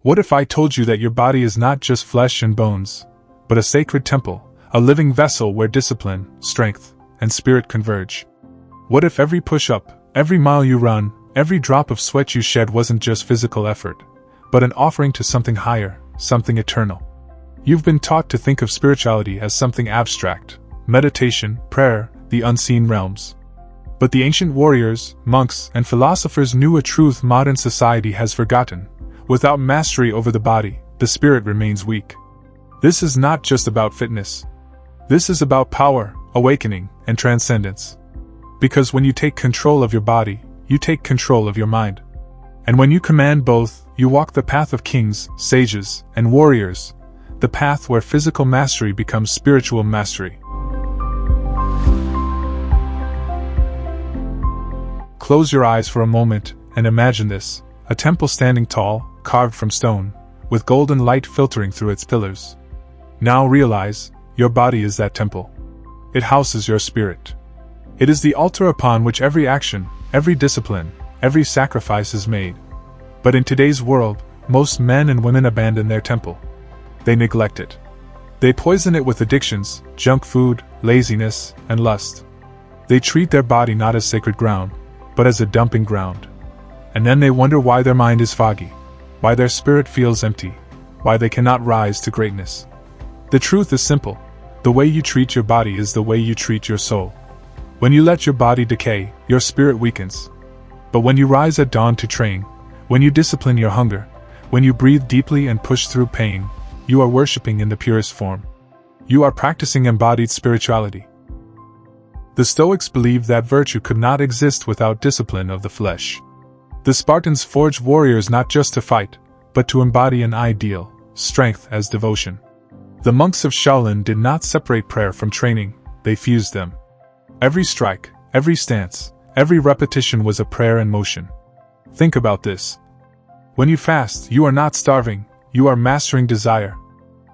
What if I told you that your body is not just flesh and bones, but a sacred temple, a living vessel where discipline, strength, and spirit converge? What if every push-up, every mile you run, every drop of sweat you shed wasn't just physical effort, but an offering to something higher, something eternal? You've been taught to think of spirituality as something abstract, meditation, prayer, the unseen realms. But the ancient warriors, monks, and philosophers knew a truth modern society has forgotten. Without mastery over the body, the spirit remains weak. This is not just about fitness. This is about power, awakening, and transcendence. Because when you take control of your body, you take control of your mind. And when you command both, you walk the path of kings, sages, and warriors, the path where physical mastery becomes spiritual mastery. Close your eyes for a moment and imagine this: a temple standing tall, carved from stone, with golden light filtering through its pillars. Now realize, your body is that temple. It houses your spirit. It is the altar upon which every action, every discipline, every sacrifice is made. But in today's world, most men and women abandon their temple. They neglect it. They poison it with addictions, junk food, laziness, and lust. They treat their body not as sacred ground, but as a dumping ground. And then they wonder why their mind is foggy, why their spirit feels empty, why they cannot rise to greatness. The truth is simple: the way you treat your body is the way you treat your soul. When you let your body decay, your spirit weakens. But when you rise at dawn to train, when you discipline your hunger, when you breathe deeply and push through pain, you are worshipping in the purest form. You are practicing embodied spirituality. The Stoics believed that virtue could not exist without discipline of the flesh. The Spartans forged warriors not just to fight, but to embody an ideal, strength as devotion. The monks of Shaolin did not separate prayer from training, they fused them. Every strike, every stance, every repetition was a prayer in motion. Think about this. When you fast, you are not starving, you are mastering desire.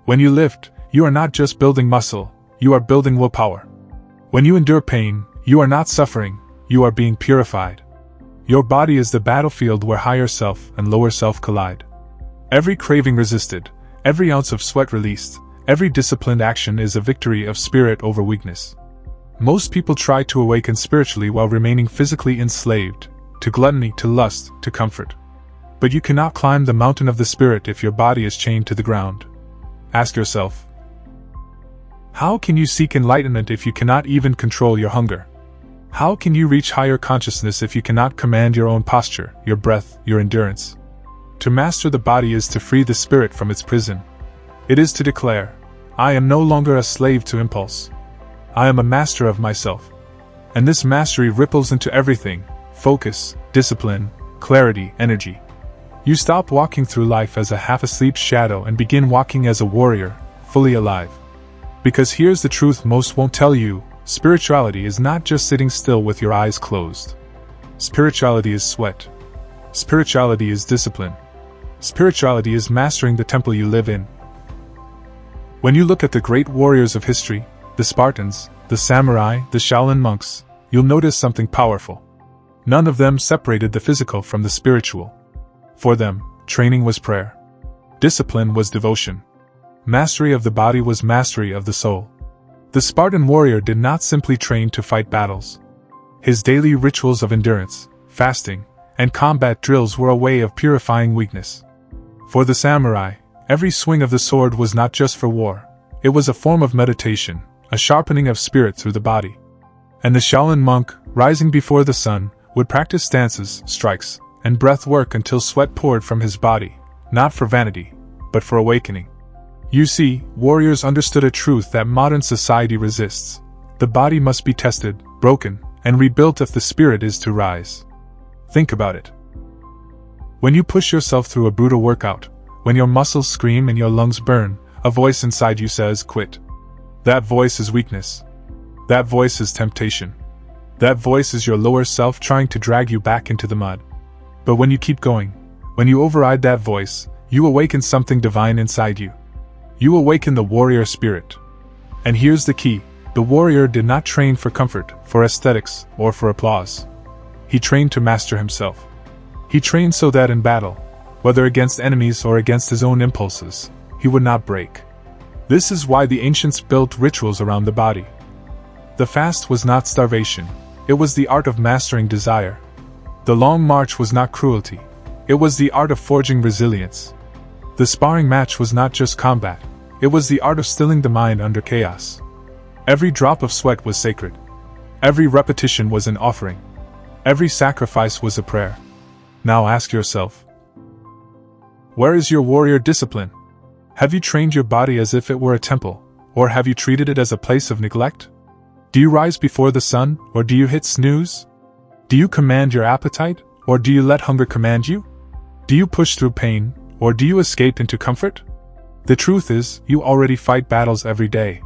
When you lift, you are not just building muscle, you are building willpower. When you endure pain, you are not suffering, you are being purified. Your body is the battlefield where higher self and lower self collide. Every craving resisted, every ounce of sweat released, every disciplined action is a victory of spirit over weakness. Most people try to awaken spiritually while remaining physically enslaved, to gluttony, to lust, to comfort. But you cannot climb the mountain of the spirit if your body is chained to the ground. Ask yourself, how can you seek enlightenment if you cannot even control your hunger? How can you reach higher consciousness if you cannot command your own posture, your breath, your endurance? To master the body is to free the spirit from its prison. It is to declare, I am no longer a slave to impulse. I am a master of myself. And this mastery ripples into everything: focus, discipline, clarity, energy. You stop walking through life as a half-asleep shadow and begin walking as a warrior, fully alive. Because here's the truth most won't tell you: spirituality is not just sitting still with your eyes closed. Spirituality is sweat. Spirituality is discipline. Spirituality is mastering the temple you live in. When you look at the great warriors of history, the Spartans, the samurai, the Shaolin monks, you'll notice something powerful. None of them separated the physical from the spiritual. For them, training was prayer. Discipline was devotion. Mastery of the body was mastery of the soul. The Spartan warrior did not simply train to fight battles. His daily rituals of endurance, fasting, and combat drills were a way of purifying weakness. For the samurai, every swing of the sword was not just for war, it was a form of meditation, a sharpening of spirit through the body. And the Shaolin monk, rising before the sun, would practice stances, strikes, and breath work until sweat poured from his body, not for vanity, but for awakening. You see, warriors understood a truth that modern society resists. The body must be tested, broken, and rebuilt if the spirit is to rise. Think about it. When you push yourself through a brutal workout, when your muscles scream and your lungs burn, a voice inside you says, quit. That voice is weakness. That voice is temptation. That voice is your lower self trying to drag you back into the mud. But when you keep going, when you override that voice, you awaken something divine inside you. You awaken the warrior spirit. And here's the key: the warrior did not train for comfort, for aesthetics, or for applause. He trained to master himself. He trained so that in battle, whether against enemies or against his own impulses, he would not break. This is why the ancients built rituals around the body. The fast was not starvation, it was the art of mastering desire. The long march was not cruelty, it was the art of forging resilience. The sparring match was not just combat, it was the art of stilling the mind under chaos. Every drop of sweat was sacred. Every repetition was an offering. Every sacrifice was a prayer. Now ask yourself, where is your warrior discipline? Have you trained your body as if it were a temple, or have you treated it as a place of neglect? Do you rise before the sun, or do you hit snooze? Do you command your appetite, or do you let hunger command you? Do you push through pain, or do you escape into comfort? The truth is, you already fight battles every day.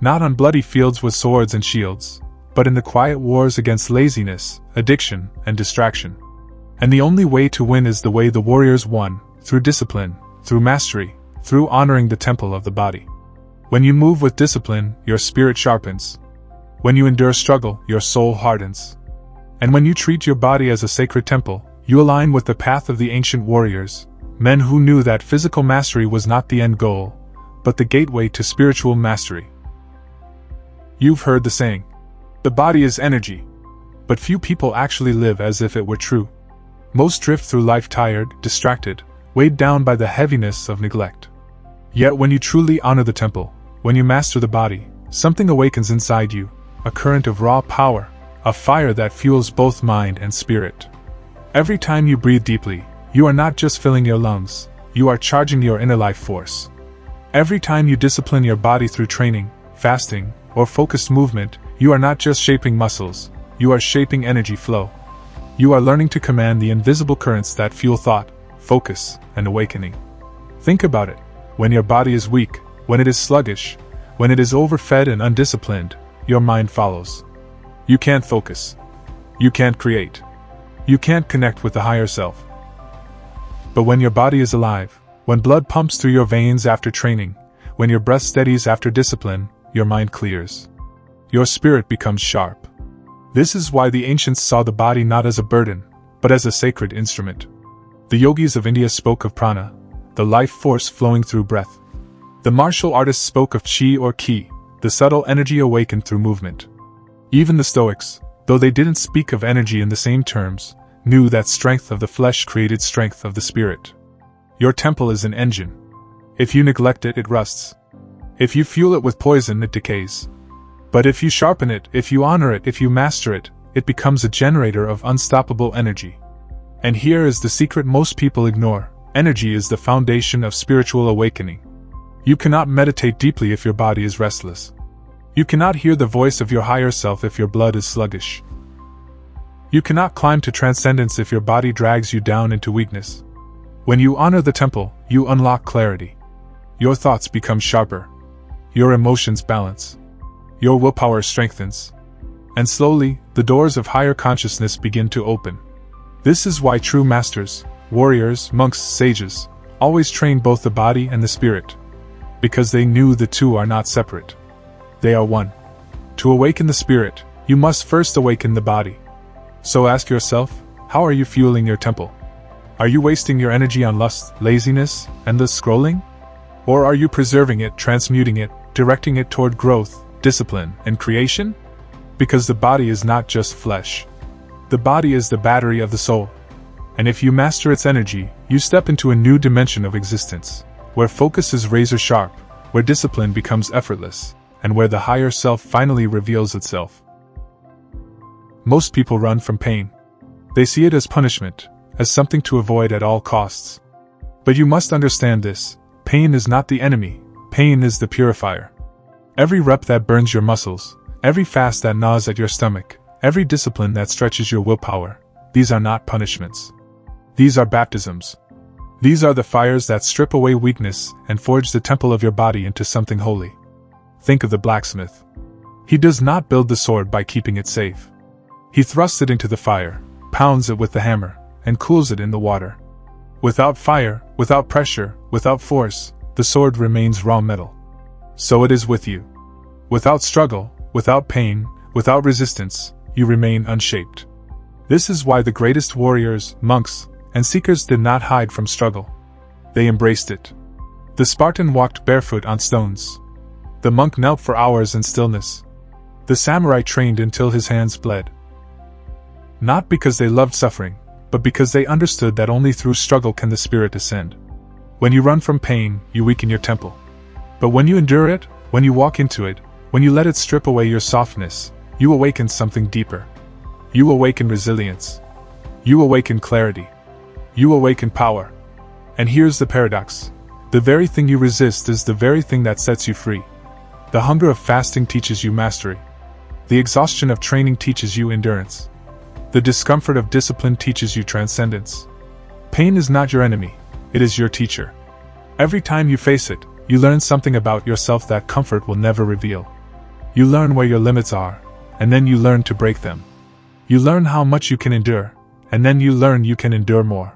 Not on bloody fields with swords and shields, but in the quiet wars against laziness, addiction, and distraction. And the only way to win is the way the warriors won, through discipline, through mastery, through honoring the temple of the body. When you move with discipline, your spirit sharpens. When you endure struggle, your soul hardens. And when you treat your body as a sacred temple, you align with the path of the ancient warriors, men who knew that physical mastery was not the end goal, but the gateway to spiritual mastery. You've heard the saying, the body is energy. But few people actually live as if it were true. Most drift through life tired, distracted, weighed down by the heaviness of neglect. Yet when you truly honor the temple, when you master the body, something awakens inside you, a current of raw power, a fire that fuels both mind and spirit. Every time you breathe deeply, you are not just filling your lungs, you are charging your inner life force. Every time you discipline your body through training, fasting, or focused movement, you are not just shaping muscles, you are shaping energy flow. You are learning to command the invisible currents that fuel thought, focus, and awakening. Think about it. When your body is weak, when it is sluggish, when it is overfed and undisciplined, your mind follows. You can't focus. You can't create. You can't connect with the higher self. But when your body is alive, when blood pumps through your veins after training, when your breath steadies after discipline, your mind clears. Your spirit becomes sharp. This is why the ancients saw the body not as a burden, but as a sacred instrument. The yogis of India spoke of prana, the life force flowing through breath. The martial artists spoke of chi or ki, the subtle energy awakened through movement. Even the Stoics, though they didn't speak of energy in the same terms, knew that strength of the flesh created strength of the spirit. Your temple is an engine. If you neglect it, it rusts. If you fuel it with poison, it decays. But if you sharpen it, if you honor it, if you master it, it becomes a generator of unstoppable energy. And here is the secret most people ignore: energy is the foundation of spiritual awakening. You cannot meditate deeply if your body is restless. You cannot hear the voice of your higher self if your blood is sluggish. You cannot climb to transcendence if your body drags you down into weakness. When you honor the temple, you unlock clarity. Your thoughts become sharper. Your emotions balance. Your willpower strengthens. And slowly, the doors of higher consciousness begin to open. This is why true masters, warriors, monks, sages, always train both the body and the spirit. Because they knew the two are not separate. They are one. To awaken the spirit, you must first awaken the body. So ask yourself, how are you fueling your temple? Are you wasting your energy on lust, laziness, endless scrolling? Or are you preserving it, transmuting it, directing it toward growth, discipline, and creation? Because the body is not just flesh. The body is the battery of the soul. And if you master its energy, you step into a new dimension of existence, where focus is razor sharp, where discipline becomes effortless, and where the higher self finally reveals itself. Most people run from pain. They see it as punishment, as something to avoid at all costs. But you must understand this: pain is not the enemy, pain is the purifier. Every rep that burns your muscles, every fast that gnaws at your stomach, every discipline that stretches your willpower, these are not punishments. These are baptisms. These are the fires that strip away weakness and forge the temple of your body into something holy. Think of the blacksmith. He does not build the sword by keeping it safe. He thrusts it into the fire, pounds it with the hammer, and cools it in the water. Without fire, without pressure, without force, the sword remains raw metal. So it is with you. Without struggle, without pain, without resistance, you remain unshaped. This is why the greatest warriors, monks, and seekers did not hide from struggle. They embraced it. The Spartan walked barefoot on stones. The monk knelt for hours in stillness. The samurai trained until his hands bled. Not because they loved suffering, but because they understood that only through struggle can the spirit ascend. When you run from pain, you weaken your temple. But when you endure it, when you walk into it, when you let it strip away your softness, you awaken something deeper. You awaken resilience. You awaken clarity. You awaken power. And here's the paradox. The very thing you resist is the very thing that sets you free. The hunger of fasting teaches you mastery. The exhaustion of training teaches you endurance. The discomfort of discipline teaches you transcendence. Pain is not your enemy, it is your teacher. Every time you face it, you learn something about yourself that comfort will never reveal. You learn where your limits are, and then you learn to break them. You learn how much you can endure, and then you learn you can endure more.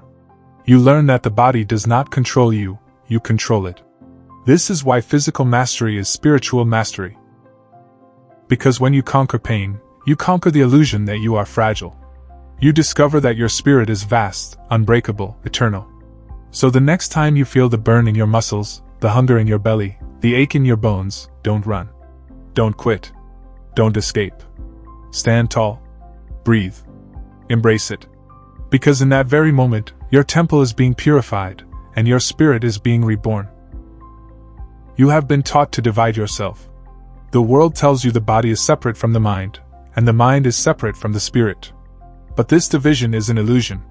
You learn that the body does not control you, you control it. This is why physical mastery is spiritual mastery. Because when you conquer pain, you conquer the illusion that you are fragile. You discover that your spirit is vast, unbreakable, eternal. So the next time you feel the burn in your muscles, the hunger in your belly, the ache in your bones, don't run. Don't quit. Don't escape. Stand tall. Breathe. Embrace it. Because in that very moment, your temple is being purified, and your spirit is being reborn. You have been taught to divide yourself. The world tells you the body is separate from the mind, and the mind is separate from the spirit. But this division is an illusion.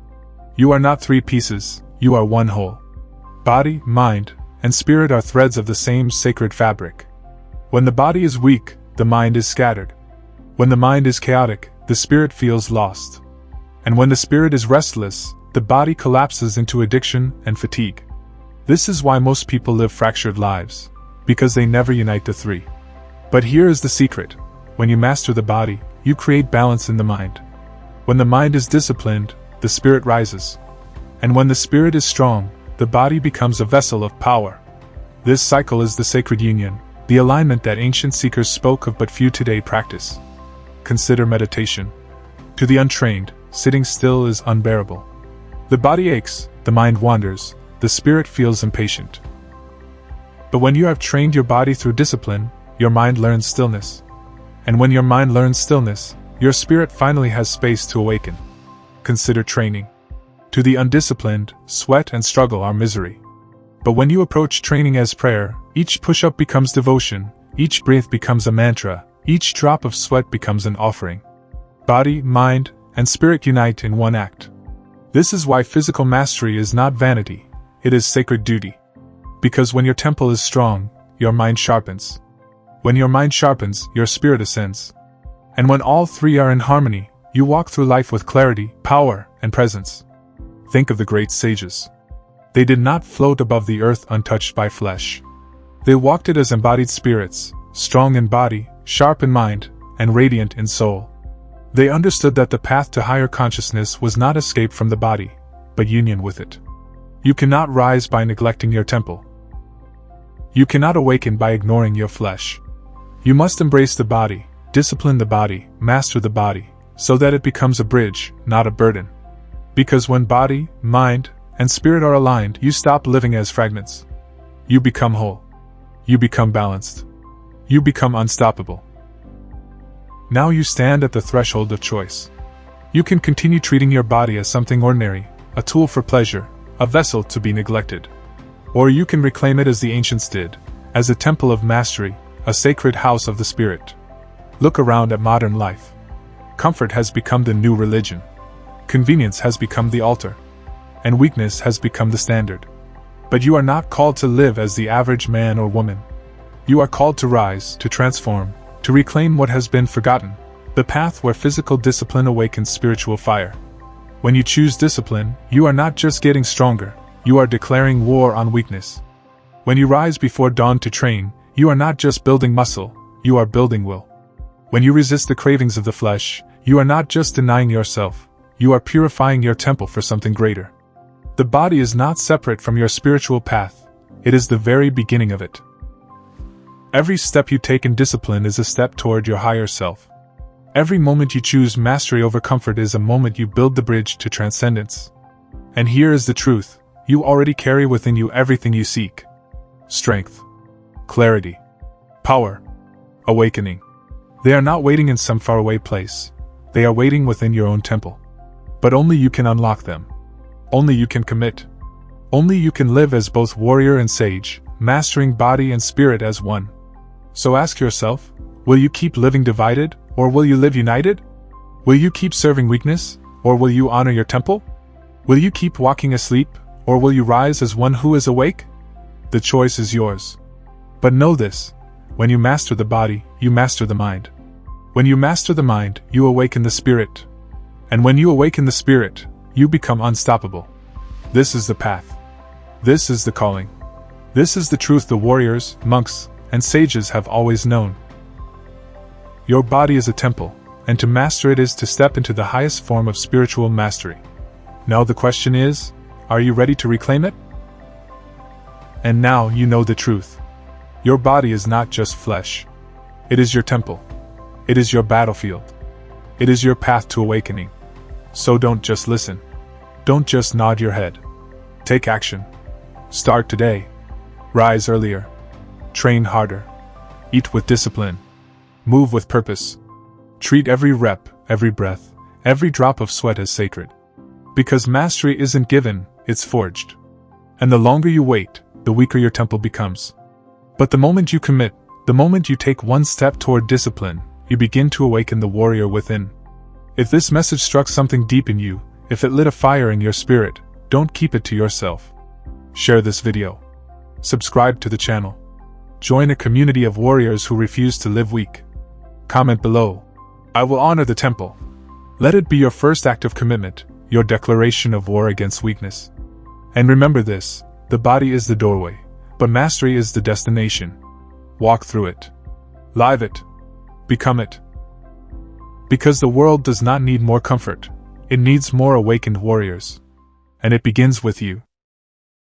You are not three pieces, you are one whole. Body, mind, and spirit are threads of the same sacred fabric. When the body is weak, the mind is scattered. When the mind is chaotic, the spirit feels lost. And when the spirit is restless, the body collapses into addiction and fatigue. This is why most people live fractured lives, because they never unite the three. But here is the secret. When you master the body, you create balance in the mind. When the mind is disciplined, the spirit rises. And when the spirit is strong, the body becomes a vessel of power. This cycle is the sacred union, the alignment that ancient seekers spoke of but few today practice. Consider meditation. To the untrained, sitting still is unbearable. The body aches, the mind wanders, the spirit feels impatient. But when you have trained your body through discipline, your mind learns stillness. And when your mind learns stillness, your spirit finally has space to awaken. Consider training. To the undisciplined, sweat and struggle are misery. But when you approach training as prayer, each push-up becomes devotion, each breath becomes a mantra, each drop of sweat becomes an offering. Body, mind, and spirit unite in one act. This is why physical mastery is not vanity, it is sacred duty. Because when your temple is strong, your mind sharpens. When your mind sharpens, your spirit ascends. And when all three are in harmony, you walk through life with clarity, power, and presence. Think of the great sages. They did not float above the earth untouched by flesh. They walked it as embodied spirits, strong in body, sharp in mind, and radiant in soul. They understood that the path to higher consciousness was not escape from the body, but union with it. You cannot rise by neglecting your temple. You cannot awaken by ignoring your flesh. You must embrace the body, discipline the body, master the body, so that it becomes a bridge, not a burden. Because when body, mind, and spirit are aligned, you stop living as fragments. You become whole. You become balanced. You become unstoppable. Now you stand at the threshold of choice. You can continue treating your body as something ordinary, a tool for pleasure, a vessel to be neglected. Or you can reclaim it as the ancients did, as a temple of mastery, a sacred house of the spirit. Look around at modern life. Comfort has become the new religion. Convenience has become the altar. And weakness has become the standard. But you are not called to live as the average man or woman. You are called to rise, to transform, to reclaim what has been forgotten, the path where physical discipline awakens spiritual fire. When you choose discipline, you are not just getting stronger, you are declaring war on weakness. When you rise before dawn to train, you are not just building muscle, you are building will. When you resist the cravings of the flesh, you are not just denying yourself, you are purifying your temple for something greater. The body is not separate from your spiritual path, it is the very beginning of it. Every step you take in discipline is a step toward your higher self. Every moment you choose mastery over comfort is a moment you build the bridge to transcendence. And here is the truth: you already carry within you everything you seek: strength, clarity, power, awakening. They are not waiting in some faraway place. They are waiting within your own temple. But only you can unlock them. Only you can commit. Only you can live as both warrior and sage, mastering body and spirit as one. So ask yourself, will you keep living divided, or will you live united? Will you keep serving weakness, or will you honor your temple? Will you keep walking asleep, or will you rise as one who is awake? The choice is yours. But know this: when you master the body, you master the mind. When you master the mind, you awaken the spirit. And when you awaken the spirit, you become unstoppable. This is the path. This is the calling. This is the truth the warriors, monks, and sages have always known. Your body is a temple, and to master it is to step into the highest form of spiritual mastery. Now the question is, are you ready to reclaim it? And now you know the truth. Your body is not just flesh. It is your temple. It is your battlefield. It is your path to awakening. So don't just listen. Don't just nod your head. Take action. Start today. Rise earlier. Train harder. Eat with discipline. Move with purpose. Treat every rep, every breath, every drop of sweat as sacred. Because mastery isn't given, it's forged. And the longer you wait, the weaker your temple becomes. But the moment you commit, the moment you take one step toward discipline, you begin to awaken the warrior within. If this message struck something deep in you, if it lit a fire in your spirit, don't keep it to yourself. Share this video. Subscribe to the channel. Join a community of warriors who refuse to live weak. Comment below. I will honor the temple. Let it be your first act of commitment, your declaration of war against weakness. And remember this: the body is the doorway, but mastery is the destination. Walk through it. Live it. Become it. Because the world does not need more comfort, it needs more awakened warriors. And it begins with you.